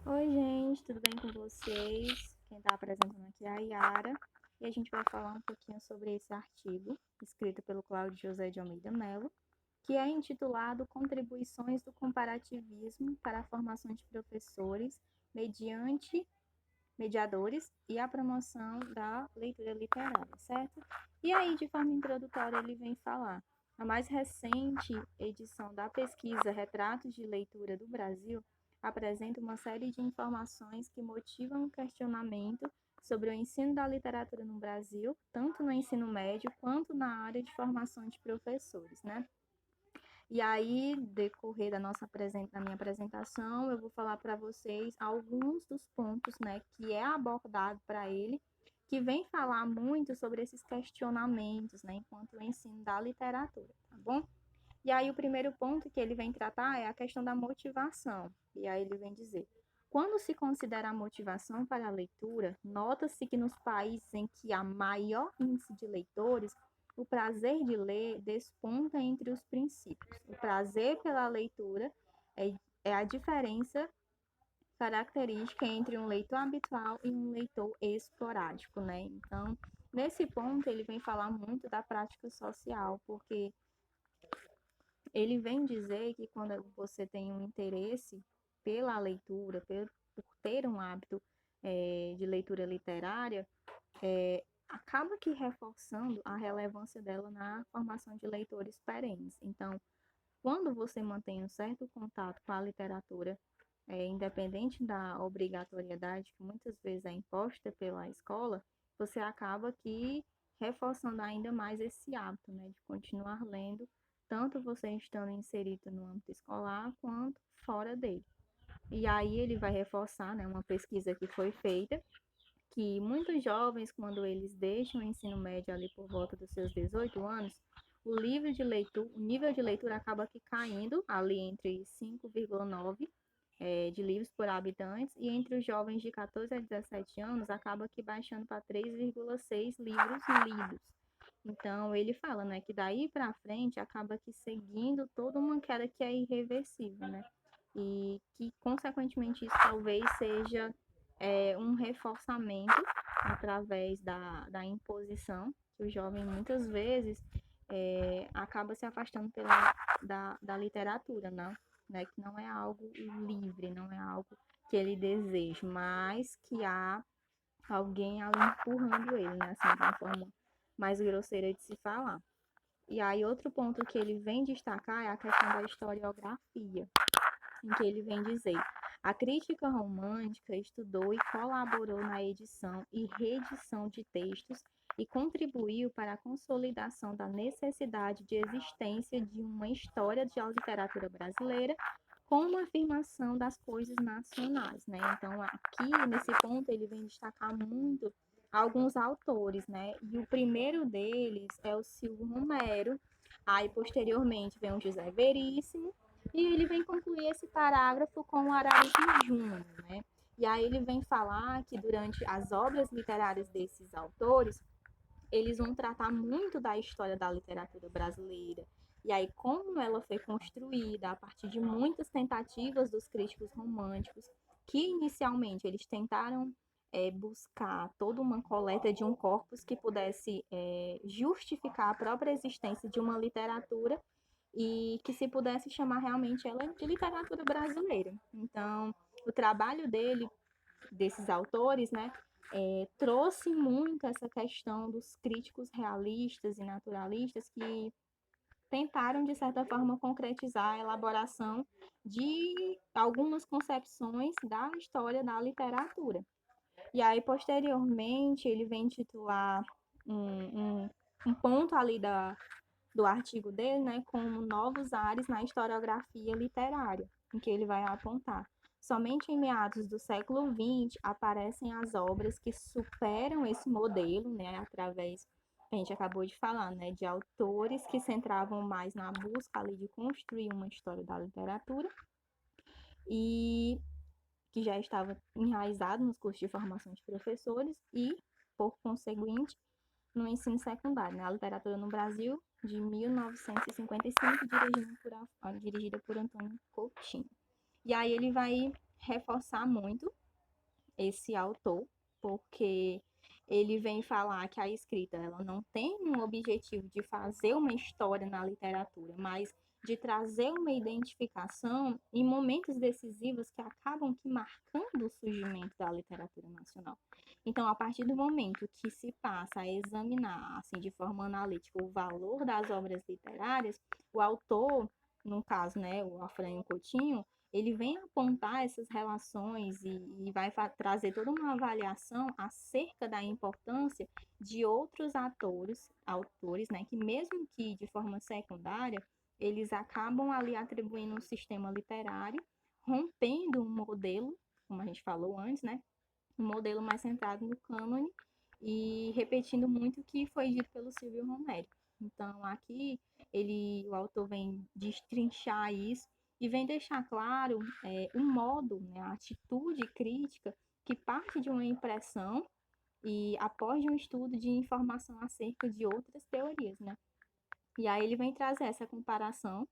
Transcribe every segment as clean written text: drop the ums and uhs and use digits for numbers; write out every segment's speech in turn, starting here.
Oi, gente, tudo bem com vocês? Quem está apresentando aqui é a Yara e a gente vai falar um pouquinho sobre esse artigo escrito pelo Cláudio José de Almeida Mello, que é intitulado Contribuições do Comparativismo para a Formação de Professores mediante mediadores e a promoção da leitura literária, certo? E aí, de forma introdutória, ele vem falar. A mais recente edição da pesquisa Retratos de Leitura do Brasil apresenta uma série de informações que motivam um questionamento sobre o ensino da literatura no Brasil, tanto no ensino médio quanto na área de formação de professores, né? E aí, decorrer da minha apresentação, eu vou falar para vocês alguns dos pontos, né, que é abordado para ele, que vem falar muito sobre esses questionamentos, né, enquanto o ensino da literatura, tá bom? E aí, o primeiro ponto que ele vem tratar é a questão da motivação. E aí, ele vem dizer: quando se considera a motivação para a leitura, nota-se que nos países em que há maior índice de leitores, o prazer de ler desponta entre os princípios. O prazer pela leitura é a diferença característica entre um leitor habitual e um leitor esporádico, né? Então, nesse ponto, ele vem falar muito da prática social, porque ele vem dizer que quando você tem um interesse pela leitura, por ter um hábito de leitura literária, acaba que reforçando a relevância dela na formação de leitores perenes. Então, quando você mantém um certo contato com a literatura, independente da obrigatoriedade que muitas vezes é imposta pela escola, você acaba que reforçando ainda mais esse hábito, né, de continuar lendo, tanto você estando inserido no âmbito escolar quanto fora dele. E aí ele vai reforçar, né, uma pesquisa que foi feita, que muitos jovens, quando eles deixam o ensino médio ali por volta dos seus 18 anos, o nível de leitura acaba que caindo ali entre 5,9 de livros por habitantes, e entre os jovens de 14 a 17 anos acaba que baixando para 3,6 livros lidos. Então ele fala, né, que daí para frente acaba que seguindo toda uma queda que é irreversível, né? E que consequentemente isso talvez seja um reforçamento através da imposição, que o jovem muitas vezes acaba se afastando da literatura, né? Que não é algo livre, não é algo que ele deseja, mas que há alguém ali empurrando ele, né? Assim, de uma forma mais grosseira de se falar. E aí, outro ponto que ele vem destacar é a questão da historiografia, em que ele vem dizer: a crítica romântica estudou e colaborou na edição e reedição de textos e contribuiu para a consolidação da necessidade de existência de uma história da literatura brasileira como afirmação das coisas nacionais, né? Então, aqui nesse ponto ele vem destacar muito alguns autores, né? E o primeiro deles é o Silvio Romero, aí posteriormente vem o José Veríssimo, e ele vem concluir esse parágrafo com o Araújo Júnior, né? E aí ele vem falar que durante as obras literárias desses autores, eles vão tratar muito da história da literatura brasileira. E aí, como ela foi construída a partir de muitas tentativas dos críticos românticos, que inicialmente eles tentaram buscar toda uma coleta de um corpus que pudesse justificar a própria existência de uma literatura e que se pudesse chamar realmente ela de literatura brasileira. Então, o trabalho desses autores, né, trouxe muito essa questão dos críticos realistas e naturalistas que tentaram, de certa forma, concretizar a elaboração de algumas concepções da história da literatura. E aí, posteriormente, ele vem titular um ponto ali do artigo dele, né, como novos ares na historiografia literária, em que ele vai apontar. Somente em meados do século XX aparecem as obras que superam esse modelo, né, através, a gente acabou de falar, né, de autores que centravam mais na busca ali de construir uma história da literatura e que já estava enraizado nos cursos de formação de professores e, por conseguinte, no ensino secundário, né? A literatura no Brasil, de 1955, dirigida por Antônio Coutinho. E aí ele vai reforçar muito esse autor, porque ele vem falar que a escrita ela não tem um objetivo de fazer uma história na literatura, mas de trazer uma identificação em momentos decisivos que acabam que marcando o surgimento da literatura nacional. Então, a partir do momento que se passa a examinar, assim, de forma analítica, o valor das obras literárias, o autor, no caso, né, o Afrânio Coutinho, ele vem apontar essas relações e vai trazer toda uma avaliação acerca da importância de outros autores, né, que mesmo que de forma secundária, eles acabam ali atribuindo um sistema literário, rompendo um modelo, como a gente falou antes, né, um modelo mais centrado no cânone e repetindo muito o que foi dito pelo Silvio Romero. Então, aqui o autor vem destrinchar isso e vem deixar claro um modo, né, a atitude crítica que parte de uma impressão e após um estudo de informação acerca de outras teorias, né? E aí ele vem trazer essa comparação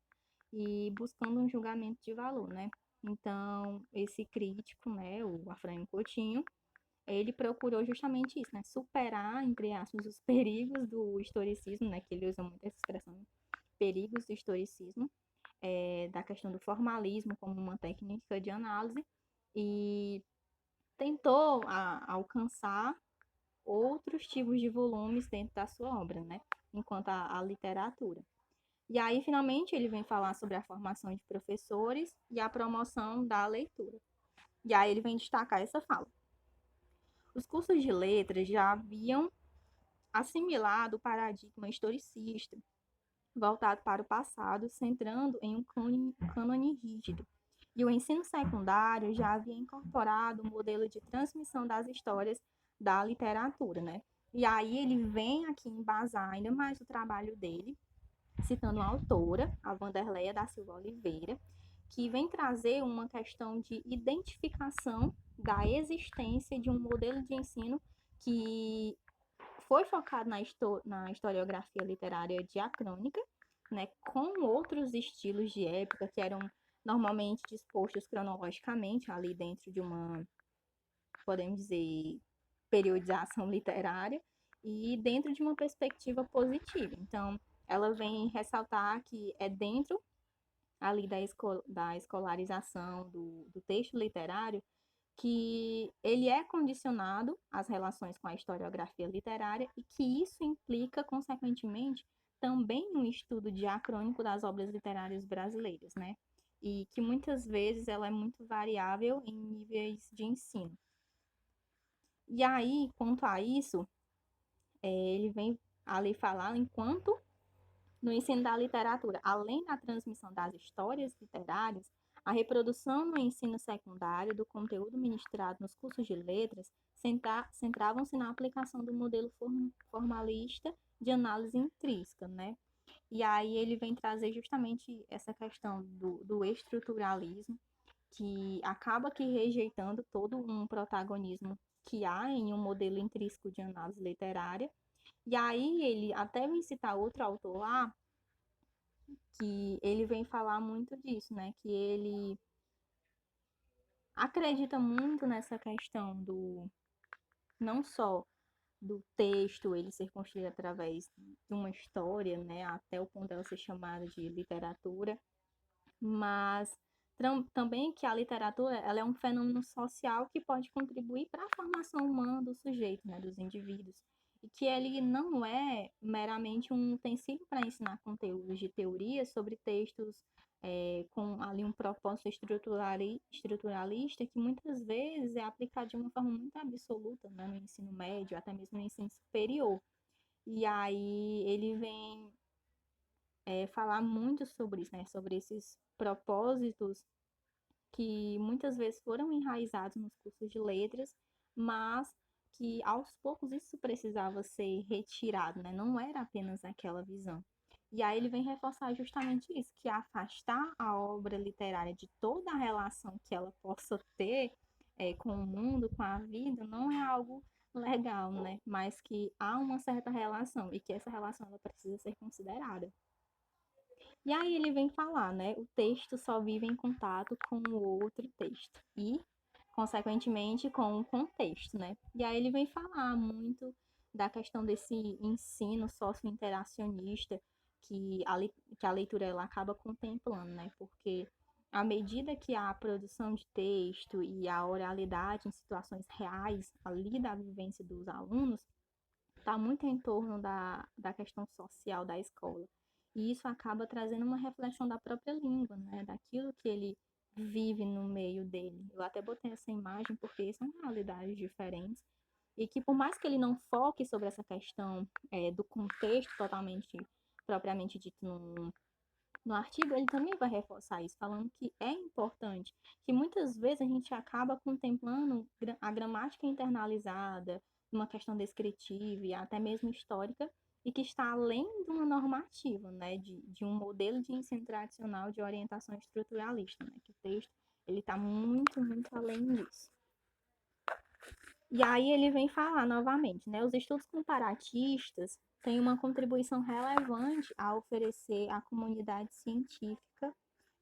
e buscando um julgamento de valor, né? Então, esse crítico, né, o Afrânio Coutinho, ele procurou justamente isso, né? Superar, entre aspas, os perigos do historicismo, né? Que ele usa muito essa expressão, perigos do historicismo, da questão do formalismo como uma técnica de análise e tentou alcançar outros tipos de volumes dentro da sua obra, né? Enquanto a literatura. E aí, finalmente, ele vem falar sobre a formação de professores e a promoção da leitura. E aí ele vem destacar essa fala. Os cursos de letras já haviam assimilado o paradigma historicista, voltado para o passado, centrando em um cânone rígido. E o ensino secundário já havia incorporado um modelo de transmissão das histórias da literatura, né? E aí ele vem aqui embasar ainda mais o trabalho dele, citando a autora, a Wanderleia da Silva Oliveira, que vem trazer uma questão de identificação da existência de um modelo de ensino que foi focado na historiografia literária diacrônica, né, com outros estilos de época que eram normalmente dispostos cronologicamente ali dentro de uma, podemos dizer, periodização literária e dentro de uma perspectiva positiva. Então, ela vem ressaltar que é dentro ali da escolarização do texto literário que ele é condicionado às relações com a historiografia literária e que isso implica, consequentemente, também um estudo diacrônico das obras literárias brasileiras, né? E que muitas vezes ela é muito variável em níveis de ensino. E aí, quanto a isso, ele vem ali falar enquanto no ensino da literatura, além da transmissão das histórias literárias, a reprodução no ensino secundário do conteúdo ministrado nos cursos de letras centravam-se na aplicação do modelo formalista de análise intrínseca, né? E aí ele vem trazer justamente essa questão do estruturalismo, que acaba que rejeitando todo um protagonismo que há em um modelo intrínseco de análise literária. E aí ele até vem citar outro autor lá, que ele vem falar muito disso, né? Que ele acredita muito nessa questão do não só do texto ele ser construído através de uma história, né, até o ponto dela ser chamada de literatura, mas também que a literatura ela é um fenômeno social que pode contribuir para a formação humana do sujeito, né, dos indivíduos, e que ele não é meramente um utensílio para ensinar conteúdos de teoria sobre textos com ali um propósito estruturalista que muitas vezes é aplicado de uma forma muito absoluta, né, no ensino médio, até mesmo no ensino superior. E aí ele vem falar muito sobre isso, né, sobre esses propósitos que muitas vezes foram enraizados nos cursos de letras, mas que aos poucos isso precisava ser retirado, né? Não era apenas aquela visão. E aí ele vem reforçar justamente isso, que afastar a obra literária de toda a relação que ela possa ter com o mundo, com a vida, não é algo legal, né? Mas que há uma certa relação e que essa relação ela precisa ser considerada. E aí ele vem falar, né? O texto só vive em contato com o outro texto e, consequentemente, com o contexto, né? E aí ele vem falar muito da questão desse ensino socio-interacionista que a leitura ela acaba contemplando, né? Porque à medida que a produção de texto e a oralidade em situações reais ali da vivência dos alunos está muito em torno da questão social da escola. E isso acaba trazendo uma reflexão da própria língua, né? Daquilo que ele vive no meio dele. Eu até botei essa imagem porque são realidades diferentes e que por mais que ele não foque sobre essa questão do contexto totalmente, propriamente dito no artigo, ele também vai reforçar isso, falando que é importante, que muitas vezes a gente acaba contemplando a gramática internalizada, uma questão descritiva e até mesmo histórica, e que está além de uma normativa, né, de um modelo de ensino tradicional de orientação estruturalista, né, que o texto ele está muito, muito além disso. E aí ele vem falar novamente, né? Os estudos comparatistas têm uma contribuição relevante a oferecer à comunidade científica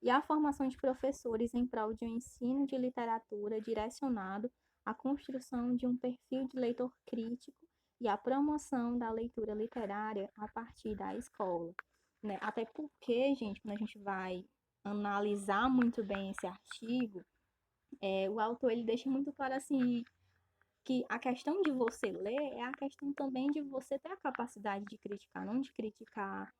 e à formação de professores em prol de um ensino de literatura direcionado à construção de um perfil de leitor crítico e à promoção da leitura literária a partir da escola, né? Até porque, gente, quando a gente vai analisar muito bem esse artigo, o autor ele deixa muito claro assim que a questão de você ler é a questão também de você ter a capacidade de criticar, não de criticar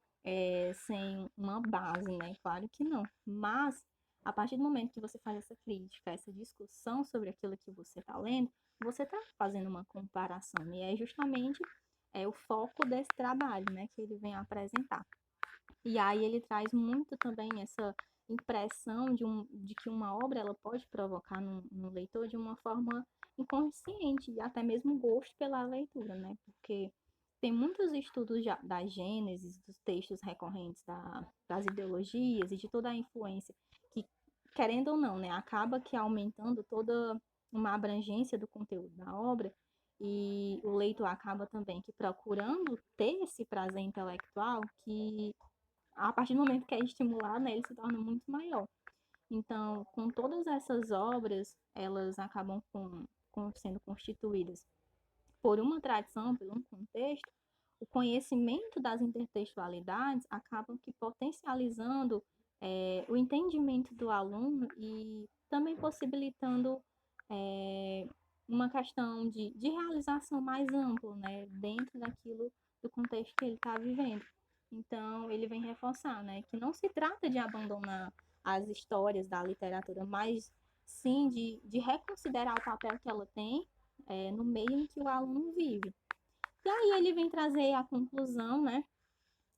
sem uma base, né? Claro que não. Mas, a partir do momento que você faz essa crítica, essa discussão sobre aquilo que você está lendo, você está fazendo uma comparação. E é justamente o foco desse trabalho, né? Que ele vem apresentar. E aí ele traz muito também essa impressão de que uma obra ela pode provocar no leitor de uma forma inconsciente e até mesmo gosto pela leitura, né? Porque tem muitos estudos da Gênesis, dos textos recorrentes das ideologias e de toda a influência que, querendo ou não, né, acaba que aumentando toda uma abrangência do conteúdo da obra e o leitor acaba também que procurando ter esse prazer intelectual que a partir do momento que é estimulado, né, ele se torna muito maior. Então, com todas essas obras, elas acabam sendo constituídas por uma tradição, por um contexto, o conhecimento das intertextualidades acabam que potencializando o entendimento do aluno e também possibilitando uma questão de realização mais ampla, né, dentro daquilo do contexto que ele está vivendo. Então, ele vem reforçar, né, que não se trata de abandonar as histórias da literatura, mas sim de reconsiderar o papel que ela tem no meio em que o aluno vive. E aí ele vem trazer a conclusão, né?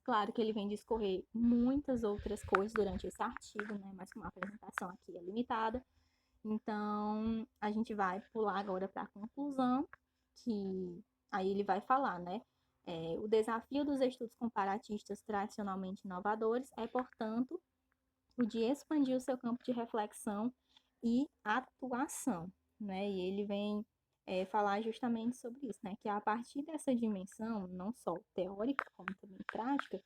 Claro que ele vem discorrer muitas outras coisas durante esse artigo, né? Mas como a apresentação aqui é limitada, então a gente vai pular agora para a conclusão, que aí ele vai falar, né? O desafio dos estudos comparatistas tradicionalmente inovadores é, portanto, o de expandir o seu campo de reflexão e atuação, né? E ele vem falar justamente sobre isso, né? Que a partir dessa dimensão, não só teórica, como também prática,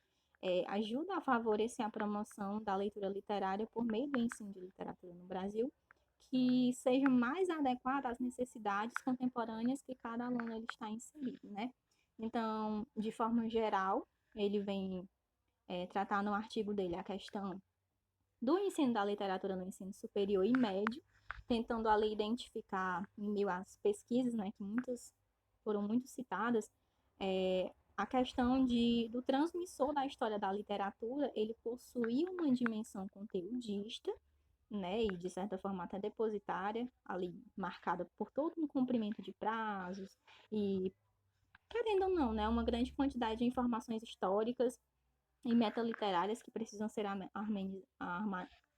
ajuda a favorecer a promoção da leitura literária por meio do ensino de literatura no Brasil, que seja mais adequada às necessidades contemporâneas que cada aluno ele está inserido, né? Então, de forma geral, ele vem tratar no artigo dele a questão do ensino da literatura no ensino superior e médio, tentando ali identificar, em meio às pesquisas, né, que muitas foram muito citadas, a questão do transmissor da história da literatura, ele possuía uma dimensão conteudista, né, e de certa forma até depositária, ali marcada por todo um cumprimento de prazos e, querendo ou não, né, uma grande quantidade de informações históricas e metaliterárias que precisam ser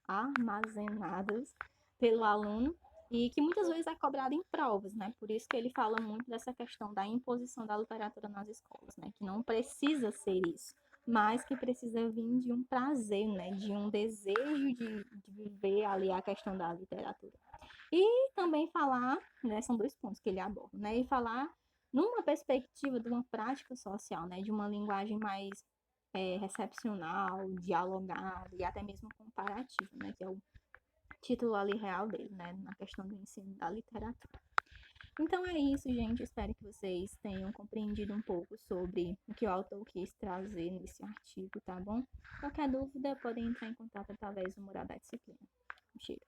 armazenadas pelo aluno e que muitas vezes é cobrado em provas, né? Por isso que ele fala muito dessa questão da imposição da literatura nas escolas, né? Que não precisa ser isso, mas que precisa vir de um prazer, né? De um desejo de viver ali a questão da literatura. E também falar, né? São dois pontos que ele aborda, né? E falar numa perspectiva de uma prática social, né? De uma linguagem mais recepcional, dialogado e até mesmo comparativo, né? Que é o título ali real dele, né? Na questão do ensino da literatura. Então é isso, gente. Espero que vocês tenham compreendido um pouco sobre o que o autor quis trazer nesse artigo, tá bom? Qualquer dúvida, podem entrar em contato através do mural da disciplina. Um cheiro.